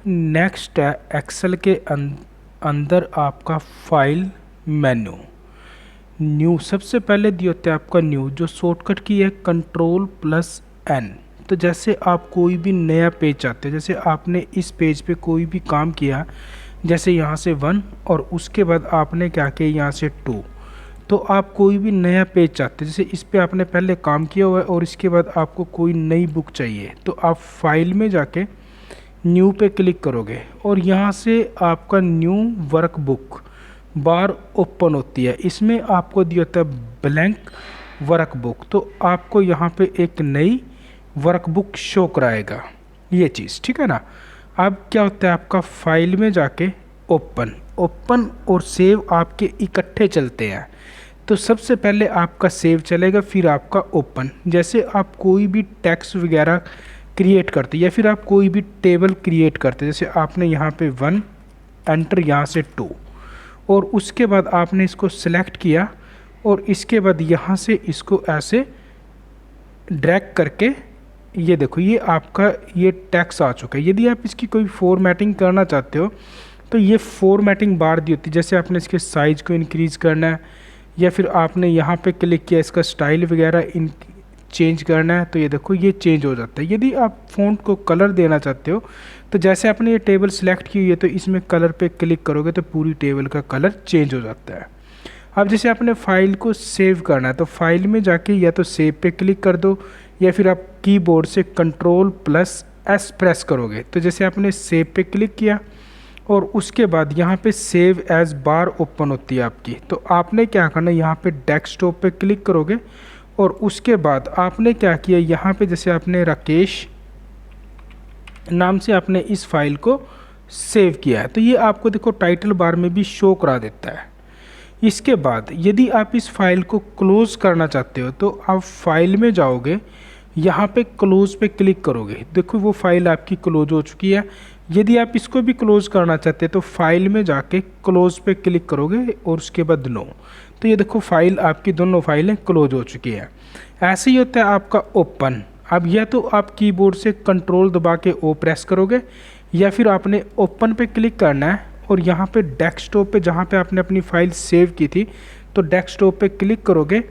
Next है Excel के अंदर आपका फाइल मेन्यू। न्यू सबसे पहले दिया होता है आपका न्यू, जो शॉर्टकट की है Ctrl+N। तो जैसे आप कोई भी नया पेज चाहते हैं, जैसे आपने इस पेज पे कोई भी काम किया, जैसे यहाँ से 1 और उसके बाद आपने क्या किया यहाँ से 2, तो आप कोई भी नया पेज चाहते हैं, जैसे इस पे आपने पहले काम किया हुआ है और इसके बाद आपको कोई नई बुक चाहिए, तो आप फाइल में जाके न्यू पे क्लिक करोगे और यहाँ से आपका न्यू वर्कबुक बार ओपन होती है। इसमें आपको दिया होता है ब्लैंक वर्कबुक, तो आपको यहाँ पे एक नई वर्कबुक शो कराएगा ये चीज़, ठीक है ना। अब क्या होता है आपका फाइल में जाके ओपन और सेव आपके इकट्ठे चलते हैं। तो सबसे पहले आपका सेव चलेगा, फिर आपका ओपन। जैसे आप कोई भी टेक्स्ट वगैरह क्रिएट करते या फिर आप कोई भी टेबल क्रिएट करते, जैसे आपने यहाँ पे 1 एंटर, यहाँ से 2 और उसके बाद आपने इसको सिलेक्ट किया और इसके बाद यहाँ से इसको ऐसे ड्रैग करके ये देखो ये आपका ये टेक्स्ट आ चुका है। यदि आप इसकी कोई फॉर्मेटिंग करना चाहते हो तो ये फॉर्मेटिंग बार दी होती है, जैसे आपने इसके साइज़ को इंक्रीज़ करना है या फिर आपने यहाँ पे क्लिक किया इसका स्टाइल वगैरह चेंज करना है, तो ये देखो ये चेंज हो जाता है। यदि आप फ़ॉन्ट को कलर देना चाहते हो तो जैसे आपने ये टेबल सेलेक्ट की हुई है तो इसमें कलर पे क्लिक करोगे तो पूरी टेबल का कलर चेंज हो जाता है। अब जैसे आपने फाइल को सेव करना है तो फाइल में जाके या तो सेव पे क्लिक कर दो या फिर आप कीबोर्ड से Ctrl+S प्रेस करोगे। तो जैसे आपने सेव पे क्लिक किया और उसके बाद यहाँ पे सेव एज बार ओपन होती है आपकी, तो आपने क्या करना है यहाँ पे डेस्कटॉप पे क्लिक करोगे और उसके बाद आपने क्या किया यहाँ पे जैसे आपने राकेश नाम से आपने इस फाइल को सेव किया है, तो ये आपको देखो टाइटल बार में भी शो करा देता है। इसके बाद यदि आप इस फाइल को क्लोज़ करना चाहते हो तो आप फाइल में जाओगे, यहाँ पे क्लोज़ पे क्लिक करोगे, देखो वो फाइल आपकी क्लोज हो चुकी है। यदि आप इसको भी क्लोज़ करना चाहते हैं तो फाइल में जाके क्लोज़ पे क्लिक करोगे और उसके बाद नो, तो ये देखो फाइल आपकी दोनों फाइलें क्लोज हो चुकी है। ऐसे ही होता है आपका ओपन। अब या तो आप कीबोर्ड से कंट्रोल दबा के ओ प्रेस करोगे या फिर आपने ओपन पे क्लिक करना है और यहाँ पे डेस्कटॉप पे जहाँ पे आपने अपनी फ़ाइल सेव की थी तो डेस्कटॉप पे क्लिक करोगे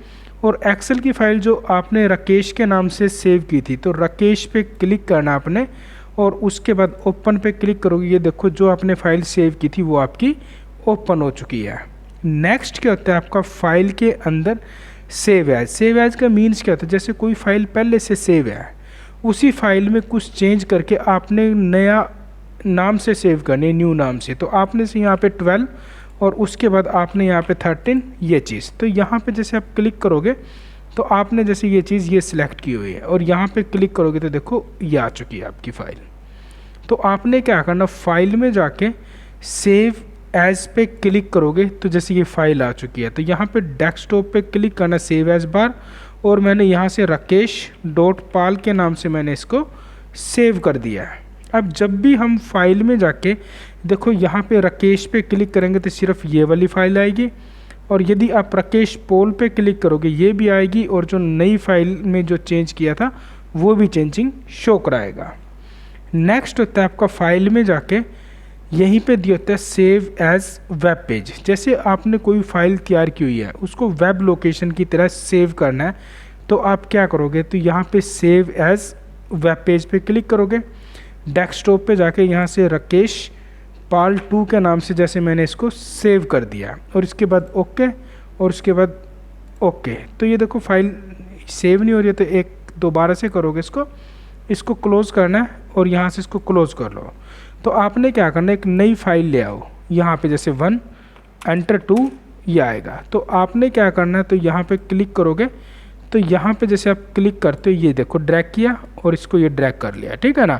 और एक्सेल की फ़ाइल जो आपने राकेश के नाम से सेव की थी तो राकेश पे क्लिक करना आपने और उसके बाद ओपन पे क्लिक करोगे। ये देखो जो आपने फ़ाइल सेव की थी वो आपकी ओपन हो चुकी है। नेक्स्ट क्या होता है आपका फाइल के अंदर सेव एज। सेव एज का मीन्स क्या होता है, जैसे कोई फाइल पहले से सेव है उसी फाइल में कुछ चेंज करके आपने नया नाम से सेव करनी है, न्यू नाम से, तो आपने से यहाँ पे 12 और उसके बाद आपने यहाँ पे 13 ये चीज़, तो यहाँ पे जैसे आप क्लिक करोगे तो आपने जैसे ये चीज़ ये सिलेक्ट की हुई है और यहाँ पे क्लिक करोगे तो देखो ये आ चुकी है आपकी फ़ाइल। तो आपने क्या करना, फाइल में जाके सेव एज पे क्लिक करोगे तो जैसे ये फाइल आ चुकी है, तो यहाँ पे डेस्कटॉप पे क्लिक करना सेव एज बार और मैंने यहाँ से rakesh.pal के नाम से मैंने इसको सेव कर दिया है। अब जब भी हम फाइल में जाके देखो यहाँ पे राकेश पे क्लिक करेंगे तो सिर्फ ये वाली फाइल आएगी और यदि आप राकेश पोल पे क्लिक करोगे ये भी आएगी और जो नई फाइल में जो चेंज किया था वो भी चेंजिंग शो कराएगा। नेक्स्ट होता है आपका फाइल में जाके यहीं पे दिया होता है सेव एज वेब पेज। जैसे आपने कोई फाइल तैयार की हुई है उसको वेब लोकेशन की तरह सेव करना है तो आप क्या करोगे, तो यहाँ पे सेव एज वेब पेज पे क्लिक करोगे, डेस्कटॉप पे जाके यहाँ से rakesh.pal 2 के नाम से जैसे मैंने इसको सेव कर दिया और इसके बाद ओके और उसके बाद ओके, तो ये देखो फाइल सेव नहीं हो रही है, तो एक दोबारा से करोगे इसको क्लोज़ करना है और यहाँ से इसको क्लोज़ कर लो। तो आपने क्या करना है, एक नई फाइल ले आओ, यहाँ पे जैसे 1 एंटर 2 ये आएगा, तो आपने क्या करना है, तो यहाँ पे क्लिक करोगे तो यहाँ पे जैसे आप क्लिक करते हो ये देखो ड्रैग किया और इसको ये ड्रैग कर लिया, ठीक है ना।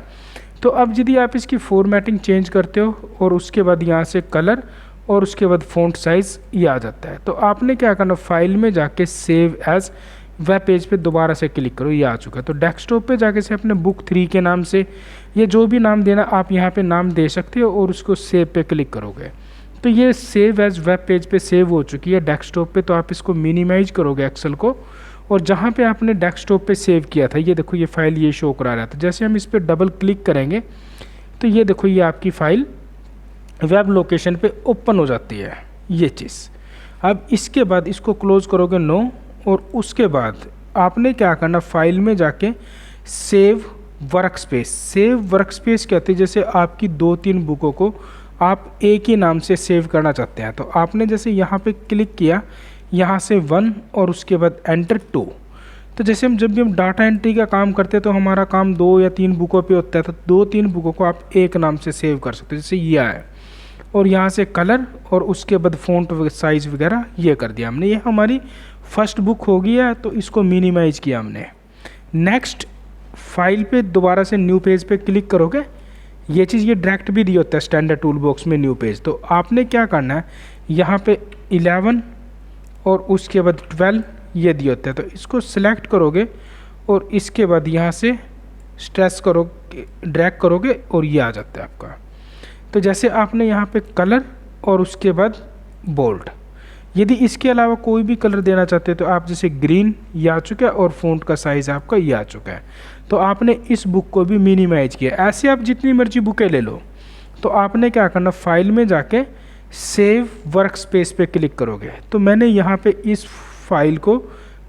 तो अब यदि आप इसकी फॉर्मेटिंग चेंज करते हो और उसके बाद यहाँ से कलर और उसके बाद फ़ॉन्ट साइज़ ये आ जाता है, तो आपने क्या करना, फाइल में जाके सेव एज वेब पेज पे दोबारा से क्लिक करो, ये आ चुका है। तो डेस्कटॉप पे जाके से अपने बुक 3 के नाम से ये जो भी नाम देना आप यहाँ पे नाम दे सकते हो और उसको सेव पे क्लिक करोगे तो ये सेव एज वेब पेज पे सेव हो चुकी है डेस्कटॉप पे। तो आप इसको मिनिमाइज करोगे एक्सेल को और जहाँ पे आपने डेस्कटॉप पे सेव किया था ये देखो ये फाइल ये शो करा रहा था, जैसे हम इस पर डबल क्लिक करेंगे तो ये देखो ये आपकी फ़ाइल वेब लोकेशन पे ओपन हो जाती है ये चीज़। अब इसके बाद इसको क्लोज़ करोगे नो, और उसके बाद आपने क्या करना, फाइल में जाके save work space. Save work space कहते हैं जैसे आपकी 2-3 बुकों को आप एक ही नाम से सेव करना चाहते हैं, तो आपने जैसे यहाँ पे क्लिक किया, यहाँ से 1 और उसके बाद एंटर 2। तो जैसे जब भी हम डाटा एंट्री का काम करते हैं तो हमारा काम 2 या 3 बुकों पे होता है, तो 2-3 बुकों को आप एक नाम से सेव कर सकते हो, जैसे ये है। और यहाँ से कलर और उसके बाद फ़ॉन्ट साइज़ वगैरह ये कर दिया हमने। ये हमारी फर्स्ट बुक हो गई है, तो इसको मिनिमाइज़ किया हमने। नेक्स्ट फाइल पे दोबारा से न्यू पेज पे क्लिक करोगे, ये चीज़ ये डायरेक्ट भी दिया होता है स्टैंडर्ड टूल बॉक्स में न्यू पेज। तो आपने क्या करना है, यहाँ पे 11 और उसके बाद 12 ये दिया होता है, तो इसको सिलेक्ट करोगे और इसके बाद यहाँ से स्ट्रेस करोगे, ड्रैग करोगे और ये आ जाता है आपका। तो जैसे आपने यहाँ पे कलर और उसके बाद बोल्ड, यदि इसके अलावा कोई भी कलर देना चाहते हैं तो आप जैसे ग्रीन ये आ चुका है और फ़ॉन्ट का साइज़ आपका ये आ चुका है। तो आपने इस बुक को भी मिनिमाइज किया। ऐसे आप जितनी मर्जी बुकें ले लो। तो आपने क्या करना, फाइल में जाके सेव वर्क स्पेस पे क्लिक करोगे। तो मैंने यहाँ पे इस फाइल को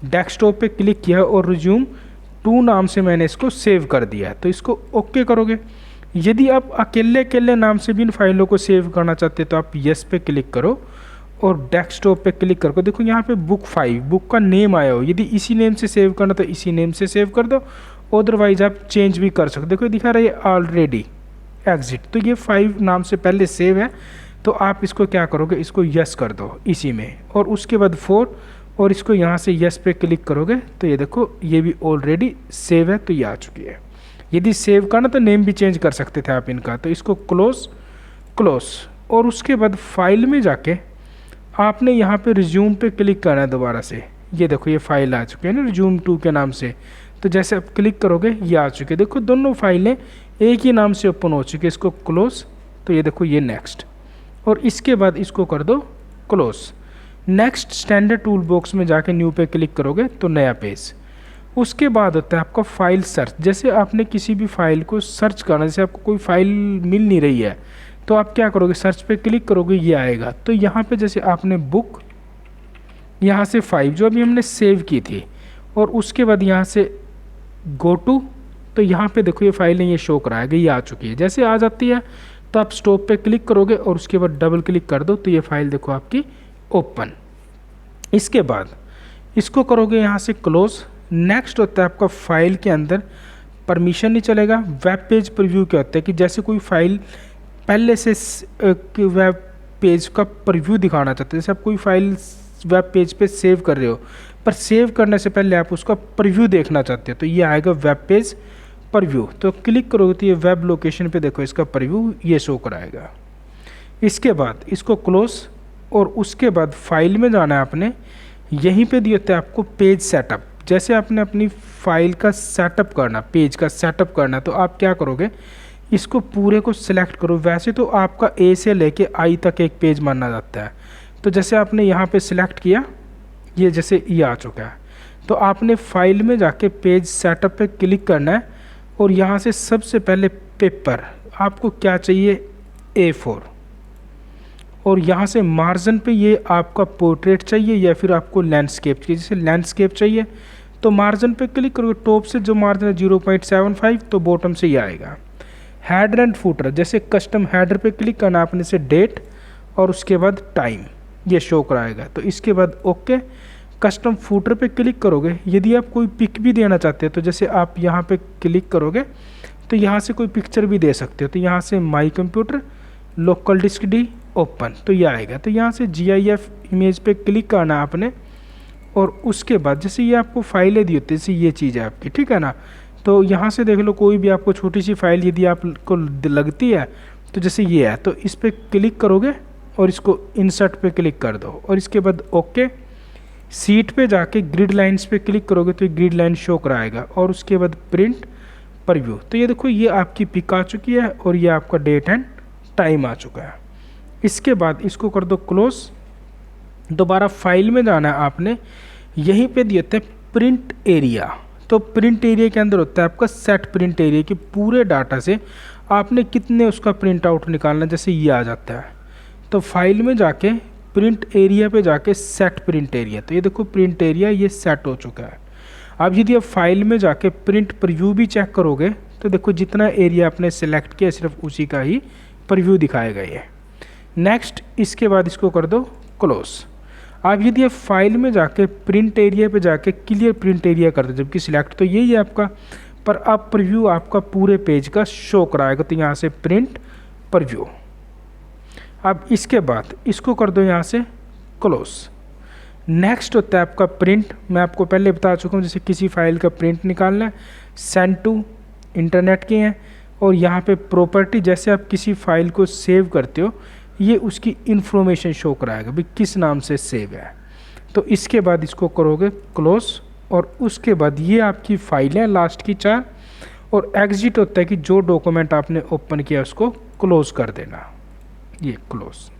डेस्कटॉप पे क्लिक किया और रिज्यूम 2 नाम से मैंने इसको सेव कर दिया। तो इसको ओके करोगे। यदि आप अकेले अकेले नाम से भी इन फाइलों को सेव करना चाहते हैं तो आप यस पे क्लिक करो और डेस्कटॉप पे क्लिक करो। देखो यहाँ पे बुक 5 बुक का नेम आया हो, यदि इसी नेम से सेव करना तो इसी नेम से सेव कर दो, अदरवाइज आप चेंज भी कर सकते। देखो दिखा रहा है ऑलरेडी एग्जिट, तो ये 5 नाम से पहले सेव है। तो आप इसको क्या करोगे, इसको यस कर दो इसी में, और उसके बाद 4 और इसको यहाँ से यस पे क्लिक करोगे तो ये देखो ये भी ऑलरेडी सेव है, तो ये आ चुकी है। यदि सेव करना तो नेम भी चेंज कर सकते थे आप इनका। तो इसको क्लोज और उसके बाद फाइल में जाके आपने यहाँ पे रिज्यूम पे क्लिक करना है दोबारा से। ये देखो ये फाइल आ चुकी है ना रिज्यूम 2 के नाम से। तो जैसे आप क्लिक करोगे ये आ चुके, देखो दोनों फाइलें एक ही नाम से ओपन हो चुकी है। इसको क्लोज, तो ये देखो ये नेक्स्ट, और इसके बाद इसको कर दो close. Next standard tool box में जाके न्यू पे क्लिक करोगे तो नया पेज। उसके बाद होता है आपका फाइल सर्च। जैसे आपने किसी भी फाइल को सर्च करना, जैसे आपको कोई फाइल मिल नहीं रही है तो आप क्या करोगे, सर्च पे क्लिक करोगे ये आएगा। तो यहाँ पे जैसे आपने बुक यहाँ से 5 जो अभी हमने सेव की थी, और उसके बाद यहाँ से गो टू, तो यहाँ पे देखो ये फाइलें ये शो कराएगा, ये आ चुकी है। जैसे आ जाती है तो आप स्टॉप पे क्लिक करोगे और उसके बाद डबल क्लिक कर दो तो ये फाइल देखो आपकी ओपन। इसके बाद इसको करोगे यहाँ से क्लोज। नेक्स्ट होता है आपका फाइल के अंदर परमिशन नहीं चलेगा। वेब पेज प्रीव्यू क्या होता है कि जैसे कोई फाइल पहले से वेब पेज का प्रीव्यू दिखाना चाहते हैं, जैसे आप कोई फाइल वेब पेज पे सेव कर रहे हो पर सेव करने से पहले आप उसका प्रीव्यू देखना चाहते हो, तो ये आएगा वेब पेज प्रीव्यू। तो क्लिक करोगे तो ये वेब लोकेशन पे देखो इसका प्रीव्यू ये शो कराएगा। इसके बाद इसको क्लोज और उसके बाद फाइल में जाना है आपने। यहीं पे दिया होता है आपको पेज सेटअप। जैसे आपने अपनी फाइल का सेटअप करना, पेज का सेटअप करना, तो आप क्या करोगे, इसको पूरे को सिलेक्ट करो। वैसे तो आपका ए से लेके आई तक एक पेज माना जाता है। तो जैसे आपने यहाँ पे सिलेक्ट किया, ये जैसे ये आ चुका है, तो आपने फाइल में जाके पेज सेटअप पे क्लिक करना है और यहाँ से सबसे पहले पेपर आपको क्या चाहिए, A4, और यहाँ से मार्जिन पे ये आपका पोर्ट्रेट चाहिए या फिर आपको लैंडस्केप चाहिए। जैसे लैंडस्केप चाहिए तो मार्जिन पे क्लिक करोगे, टॉप से जो मार्जिन है 0.75 तो बॉटम से ये आएगा। हेडर एंड फुटर, जैसे कस्टम हेडर पे क्लिक करना आपने से डेट और उसके बाद टाइम ये शो कराएगा। तो इसके बाद ओके। कस्टम फुटर पे क्लिक करोगे। यदि आप कोई पिक भी देना चाहते हो तो जैसे आप यहाँ पे क्लिक करोगे तो यहाँ से कोई पिक्चर भी दे सकते हो। तो यहाँ से my computer local disk D open, तो ये आएगा। तो यहाँ से GIF इमेज पे क्लिक करना आपने और उसके बाद जैसे ये आपको फाइलें दी होती है, जैसे ये चीज़ है आपकी, ठीक है ना। तो यहाँ से देख लो कोई भी आपको छोटी सी फाइल यदि आपको लगती है तो जैसे ये है, तो इस पर क्लिक करोगे और इसको इंसर्ट पे क्लिक कर दो और इसके बाद ओके। सीट पे जाके ग्रिड लाइंस पे क्लिक करोगे तो ये ग्रिड लाइन शो कराएगा और उसके बाद प्रिंट प्रीव्यू। तो ये देखो ये आपकी पिक आ चुकी है और ये आपका डेट एंड टाइम आ चुका है। इसके बाद इसको कर दो क्लोज। दोबारा फाइल में जाना है आपने। यहीं पे दिए होते हैं प्रिंट एरिया। तो प्रिंट एरिया के अंदर होता है आपका सेट प्रिंट एरिया के पूरे डाटा से आपने कितने उसका प्रिंट आउट निकालना, जैसे ये आ जाता है तो फाइल में जाके प्रिंट एरिया पे जाके सेट प्रिंट एरिया, तो ये देखो प्रिंट एरिया ये सेट हो चुका है। अब यदि आप फाइल में जाके प्रिंट प्रीव्यू भी चेक करोगे तो देखो जितना एरिया आपने सेलेक्ट किया सिर्फ उसी का ही प्रीव्यू दिखाएगा ये। नेक्स्ट इसके बाद इसको कर दो क्लोज। अब यदि आप फाइल में जाके प्रिंट एरिया पे जाके क्लियर प्रिंट एरिया कर दो, जबकि सिलेक्ट तो यही है आपका, पर अब प्रीव्यू आपका पूरे पेज का शो कराएगा, तो यहाँ से प्रिंट प्रीव्यू। अब इसके बाद इसको कर दो यहाँ से क्लोज। नेक्स्ट होता है आपका प्रिंट, मैं आपको पहले बता चुका हूँ, जैसे किसी फाइल का प्रिंट निकालना है, सेंड टू इंटरनेट के हैं, और यहाँ पे प्रॉपर्टी, जैसे आप किसी फाइल को सेव करते हो ये उसकी इन्फॉर्मेशन शो कराएगा भाई किस नाम से सेव है। तो इसके बाद इसको करोगे क्लोज, और उसके बाद ये आपकी फाइल है लास्ट की 4, और एग्जिट होता है कि जो डॉक्यूमेंट आपने ओपन किया उसको क्लोज कर देना, ये क्लोज।